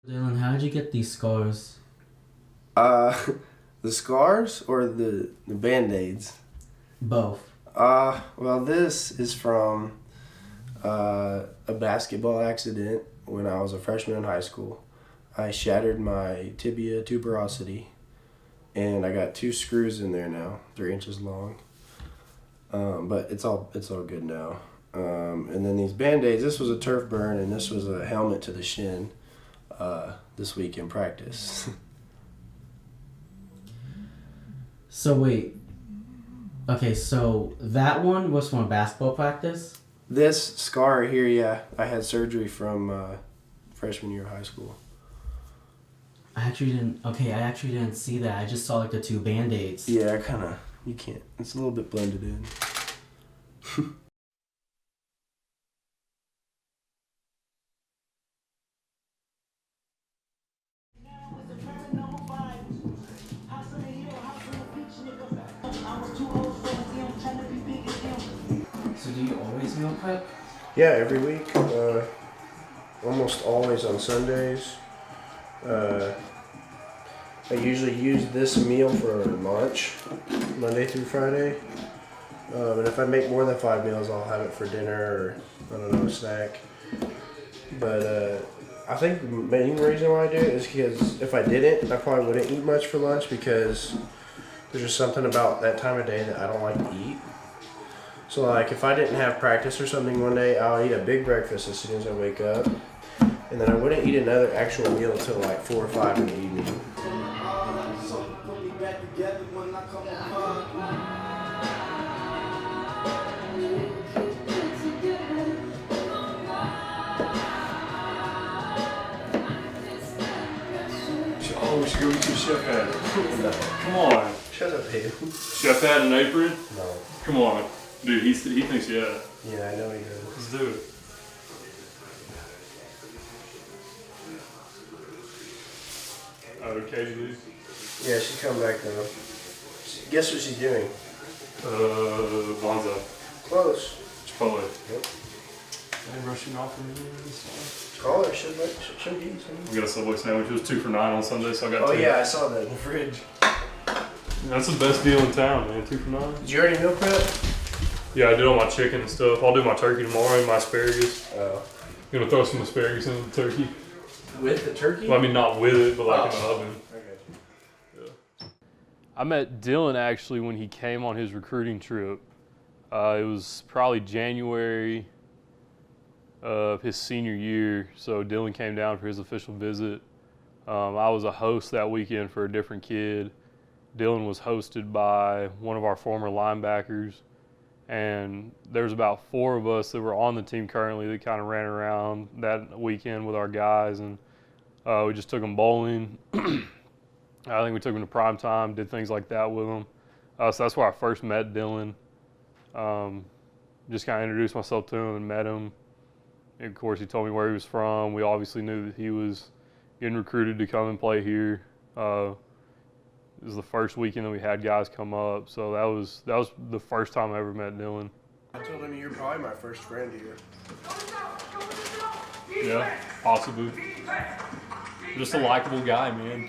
Dylan, how did you get these scars? Uh, the scars or the band-aids? Both. Well, this is from a basketball accident when I was a freshman in high school. I shattered my tibia tuberosity, and I got two screws in there now, 3 inches long. But it's all good now. And then these band-aids. This was a turf burn, and this was a helmet to the shin. This week in practice. So wait. Okay, so that one was from a basketball practice? This scar here, yeah, I had surgery from freshman year of high school. I actually didn't see that. I just saw like the two band-aids. Yeah, you can't. It's a little bit blended in. So do you always meal prep? Yeah, every week. Almost always on Sundays. I usually use this meal for lunch, Monday through Friday. And if I make more than 5 meals, I'll have it for dinner or, I don't know, a snack. But I think the main reason why I do it is because if I didn't, I probably wouldn't eat much for lunch because there's just something about that time of day that I don't like to eat. So like if I didn't have practice or something one day, I'll eat a big breakfast as soon as I wake up. And then I wouldn't eat another actual meal until like 4 or 5 in the evening. Oh, we should go get you a chef hat. No. Come on. Shut up, Hayden. Chef hat and apron? No. Come on. Dude, he thinks yeah. Yeah, I know he does. Let's do it. Okay, dude. Yeah, she's coming back now. Guess what she's doing? Bonzo. Close. Chipotle. Yep. I ain't rushing off from this. Call her. She'll give you some. We got a Subway sandwich. It was 2 for $9 on Sunday, so I got Oh two. yeah, I saw that in the fridge. That's the best deal in town, man. 2 for $9. Did you already meal prep? Yeah, I did all my chicken and stuff. I'll do my turkey tomorrow and my asparagus. Oh. Gonna throw some asparagus in the turkey. With the turkey? Well, I mean, not with it, but like in the Oh. oven. Okay. I met Dylan actually when he came on his recruiting trip. It was probably January of his senior year, so Dylan came down for his official visit. I was a host that weekend for a different kid. Dylan was hosted by one of our former linebackers, and there's about 4 of us that were on the team currently that kind of ran around that weekend with our guys, and we just took them bowling. I think we took him to prime time, did things like that with him. So that's where I first met Dylan. Just kind of introduced myself to him and met him. And of course, he told me where he was from. We obviously knew that he was getting recruited to come and play here. It was the first weekend that we had guys come up, so that was the first time I ever met Dylan. I told him you're probably my first friend here. Yeah, possibly. Just a likable guy, man.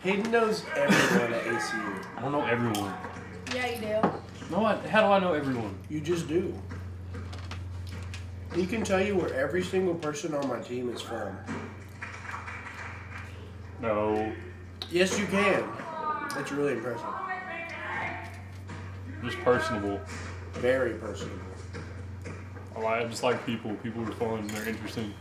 Hayden knows everyone at ACU. I don't know everyone. Yeah, you do. No, how do I know everyone? You just do. He can tell you where every single person on my team is from. No, Yes, you can. That's really impressive. just personable. Very personable. I just like people. People are fun. They're interesting.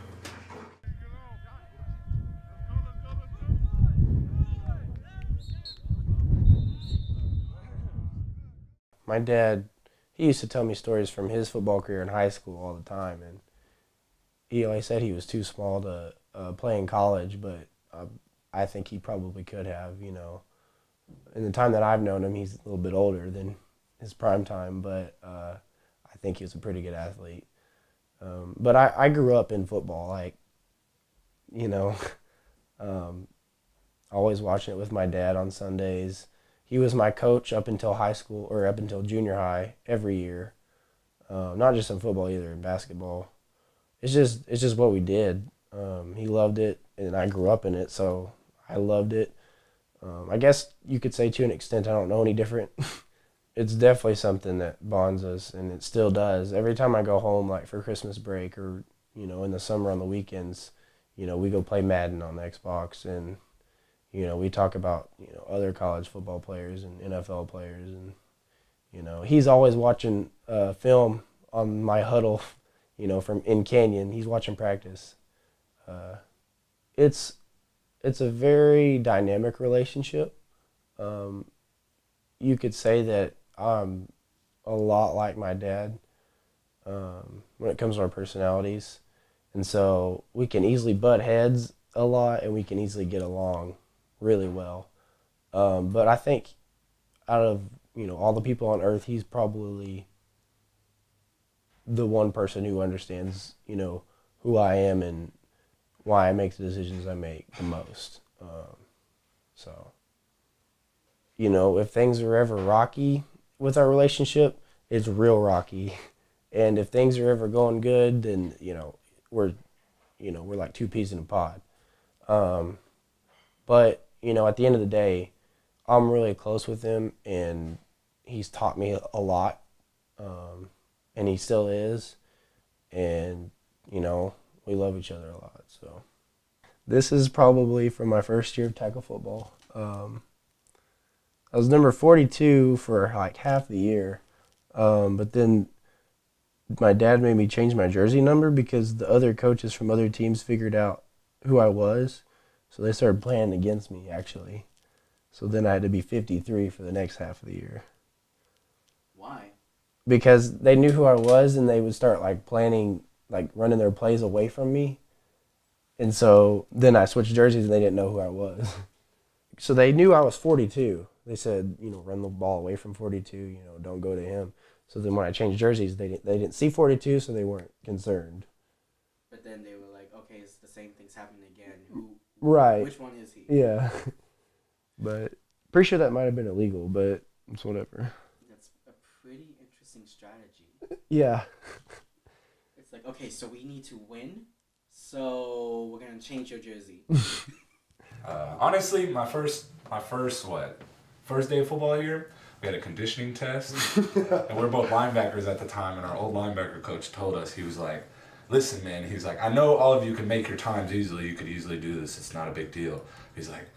My dad, he used to tell me stories from his football career in high school all the time, and he always said he was too small to play in college, but I think he probably could have, you know. In the time that I've known him, he's a little bit older than his prime time, but I think he was a pretty good athlete. But I grew up in football, like, you know, always watching it with my dad on Sundays. He was my coach up until high school, or up until junior high, every year. Not just in football either, in basketball. It's just what we did. He loved it, and I grew up in it, so I loved it. I guess you could say to an extent I don't know any different. It's definitely something that bonds us, and it still does. Every time I go home, like for Christmas break or, in the summer on the weekends, we go play Madden on the Xbox, and, we talk about, other college football players and NFL players, and, he's always watching film on my huddle, from in Canyon. He's watching practice. It's a very dynamic relationship. You could say that I'm a lot like my dad when it comes to our personalities. And so we can easily butt heads a lot, and we can easily get along really well. But I think out of, all the people on earth, he's probably the one person who understands, who I am and why I make the decisions I make the most. So, if things are ever rocky with our relationship, it's real rocky. And if things are ever going good, then, we're like two peas in a pod. But, at the end of the day, I'm really close with him, and he's taught me a lot. And he still is. And, we love each other a lot. So this is probably from my first year of tackle football. I was number 42 for like half the year. But then my dad made me change my jersey number because the other coaches from other teams figured out who I was. So they started playing against me, actually. So then I had to be 53 for the next half of the year. Why? Because they knew who I was, and they would start running their plays away from me. And so then I switched jerseys, and they didn't know who I was. So they knew I was 42. They said, run the ball away from 42, don't go to him. So then when I changed jerseys, they didn't see 42, so they weren't concerned. But then they were like, okay, it's the same thing's happening again. Right. Which one is he? Yeah. But pretty sure that might have been illegal, but it's whatever. That's a pretty interesting strategy. Yeah. It's like, okay, so we need to win, so we're going to change your jersey. Honestly, my first day of football here, we had a conditioning test, and we're both linebackers at the time, and our old linebacker coach told us, he was like, listen, man, he's like, I know all of you can make your times easily, you could easily do this, it's not a big deal. He's like,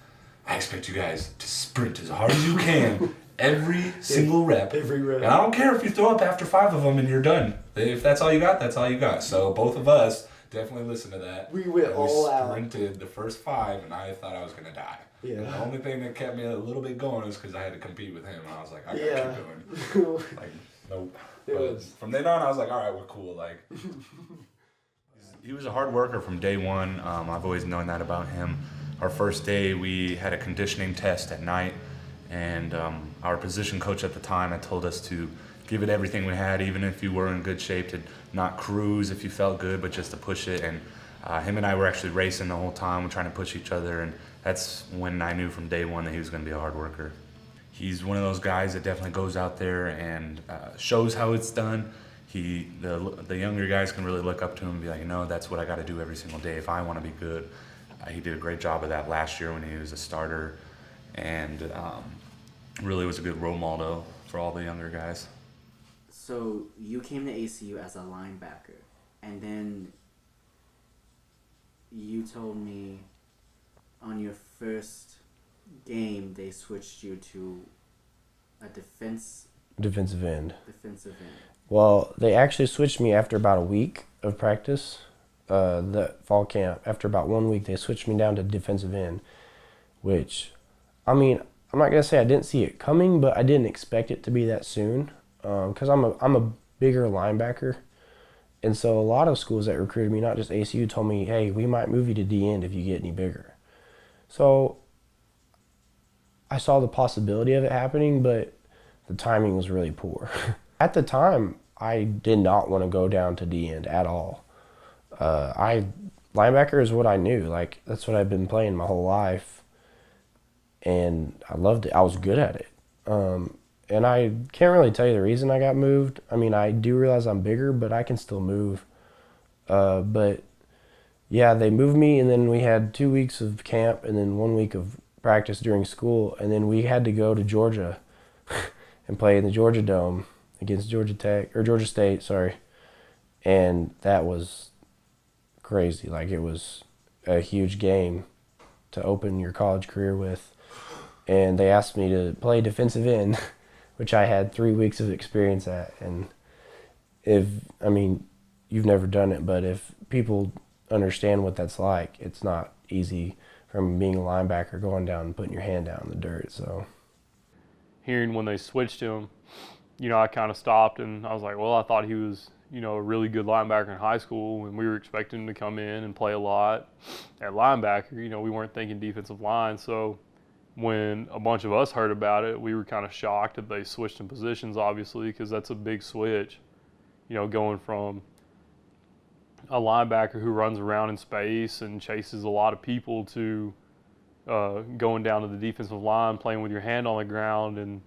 I expect you guys to sprint as hard as you can every single rep. Every rep. And I don't care if you throw up after 5 of them and you're done. If that's all you got, that's all you got. So both of us definitely listened to that. We went all out. We sprinted the first 5, and I thought I was going to die. Yeah. And the only thing that kept me a little bit going was because I had to compete with him. And I was like, I got to keep going. Like, nope. But from then on, I was like, all right, we're cool. Like, he was a hard worker from day one. I've always known that about him. Our first day, we had a conditioning test at night, and our position coach at the time had told us to give it everything we had, even if you were in good shape, to not cruise if you felt good, but just to push it. And him and I were actually racing the whole time, trying to push each other, and that's when I knew from day one that he was going to be a hard worker. He's one of those guys that definitely goes out there and shows how it's done. The younger guys can really look up to him and be like, that's what I got to do every single day if I want to be good. He did a great job of that last year when he was a starter, and really was a good role model for all the younger guys. So you came to ACU as a linebacker, and then you told me on your first game they switched you to a Defensive end. defensive end. Well, they actually switched me after about a week of practice. The fall camp, after about 1 week, they switched me down to defensive end, which, I'm not gonna say I didn't see it coming, but I didn't expect it to be that soon, because I'm a bigger linebacker, and so a lot of schools that recruited me, not just ACU, told me, hey, we might move you to D end if you get any bigger. So I saw the possibility of it happening, but the timing was really poor. At the time, I did not want to go down to D end at all. Linebacker is what I knew. Like, that's what I've been playing my whole life, and I loved it. I was good at it. And I can't really tell you the reason I got moved. I do realize I'm bigger, but I can still move. But Yeah, they moved me, and then we had 2 weeks of camp and then 1 week of practice during school, and then we had to go to Georgia and play in the Georgia Dome against Georgia Tech, or Georgia State, sorry. And that was crazy. Like, it was a huge game to open your college career with. And they asked me to play defensive end, which I had 3 weeks of experience at. And you've never done it, but if people understand what that's like, it's not easy from being a linebacker going down and putting your hand down in the dirt. So hearing when they switched him, I kind of stopped and I was like, well, I thought he was, a really good linebacker in high school, and we were expecting him to come in and play a lot at linebacker. We weren't thinking defensive line. So when a bunch of us heard about it, we were kind of shocked that they switched in positions, obviously, because that's a big switch, going from a linebacker who runs around in space and chases a lot of people to going down to the defensive line, playing with your hand on the ground, and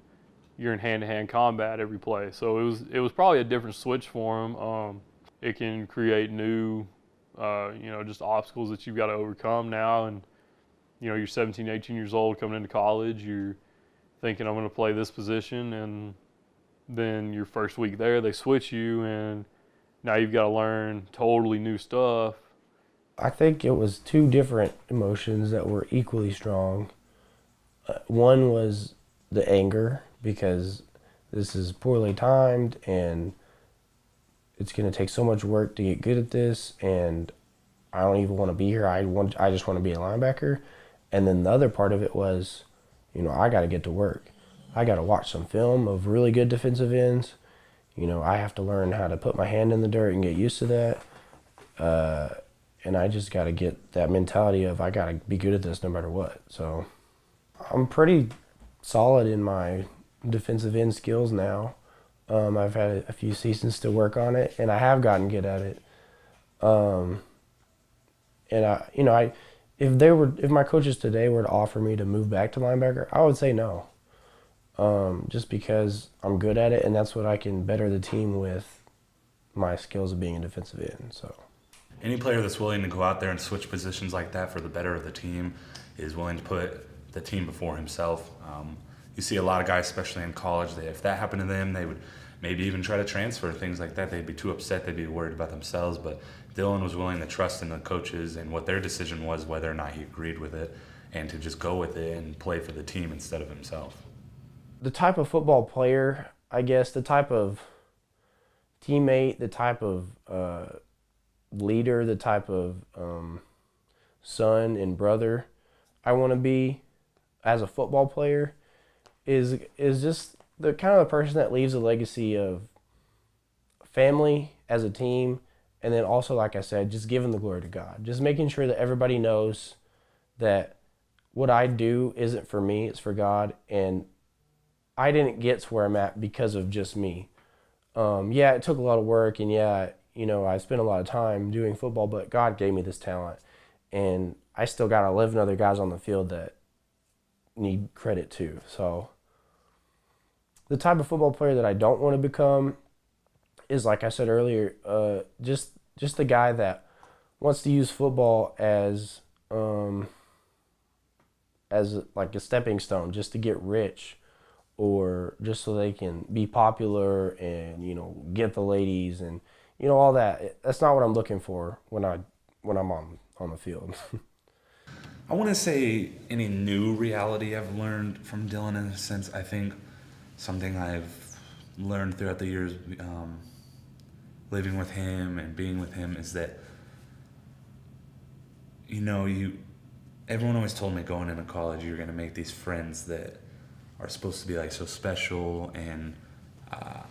you're in hand-to-hand combat every play. So it was probably a different switch for him. It can create new, just obstacles that you've got to overcome now. And, you're 17, 18 years old coming into college. You're thinking, I'm going to play this position. And then your first week there, they switch you, and now you've got to learn totally new stuff. I think it was two different emotions that were equally strong. One was the anger, because this is poorly timed and it's going to take so much work to get good at this, and I don't even want to be here. I just want to be a linebacker. And then the other part of it was, I got to get to work. I got to watch some film of really good defensive ends. I have to learn how to put my hand in the dirt and get used to that. And I just got to get that mentality of I got to be good at this no matter what. So I'm pretty solid in my defensive end skills now. I've had a few seasons to work on it, and I have gotten good at it. If my coaches today were to offer me to move back to linebacker, I would say no. Just because I'm good at it, and that's what I can better the team with my skills of being a defensive end. So any player that's willing to go out there and switch positions like that for the better of the team is willing to put the team before himself. You see a lot of guys, especially in college, that if that happened to them, they would maybe even try to transfer, things like that. They'd be too upset, they'd be worried about themselves. But Dylan was willing to trust in the coaches and what their decision was, whether or not he agreed with it, and to just go with it and play for the team instead of himself. The type of football player, I guess, the type of teammate, the type of leader, the type of son and brother I want to be as a football player is just the kind of the person that leaves a legacy of family as a team, and then also, like I said, just giving the glory to God. Just making sure that everybody knows that what I do isn't for me, it's for God, and I didn't get to where I'm at because of just me. It took a lot of work, and I spent a lot of time doing football, but God gave me this talent, and I still got 11 other guys on the field that need credit too. So the type of football player that I don't want to become is, like I said earlier, just the guy that wants to use football as like a stepping stone, just to get rich, or just so they can be popular and get the ladies and all that. That's not what I'm looking for when I'm on the field. I want to say any new reality I've learned from Dylan, in a sense. I think something I've learned throughout the years living with him and being with him is that, everyone always told me going into college you're going to make these friends that are supposed to be like so special. And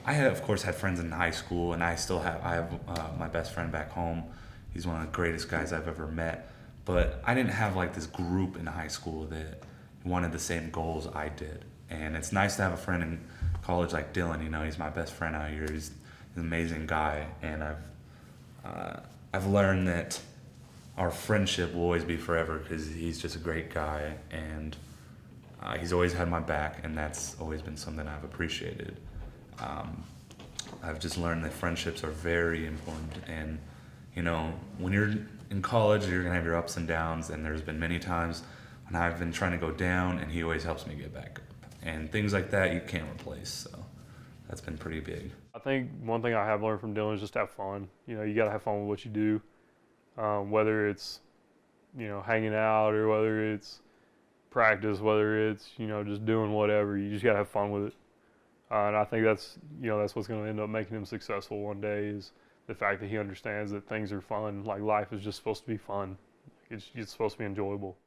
I have, of course, had friends in high school, and I have my best friend back home. He's one of the greatest guys I've ever met. But I didn't have like this group in high school that wanted the same goals I did. And it's nice to have a friend in college like Dylan. He's my best friend out here. He's an amazing guy, and I've learned that our friendship will always be forever because he's just a great guy, and he's always had my back, and that's always been something I've appreciated. I've just learned that friendships are very important, and you know, when you're in college, you're gonna have your ups and downs, and there's been many times when I've been trying to go down, and he always helps me get back up. And things like that you can't replace. So that's been pretty big. I think one thing I have learned from Dylan is just have fun. You know, you got to have fun with what you do, whether it's, you know, hanging out or whether it's practice, whether it's, you know, just doing whatever. You just got to have fun with it. And I think that's, you know, that's what's going to end up making him successful one day is the fact that he understands that things are fun. Like life is just supposed to be fun. It's supposed to be enjoyable.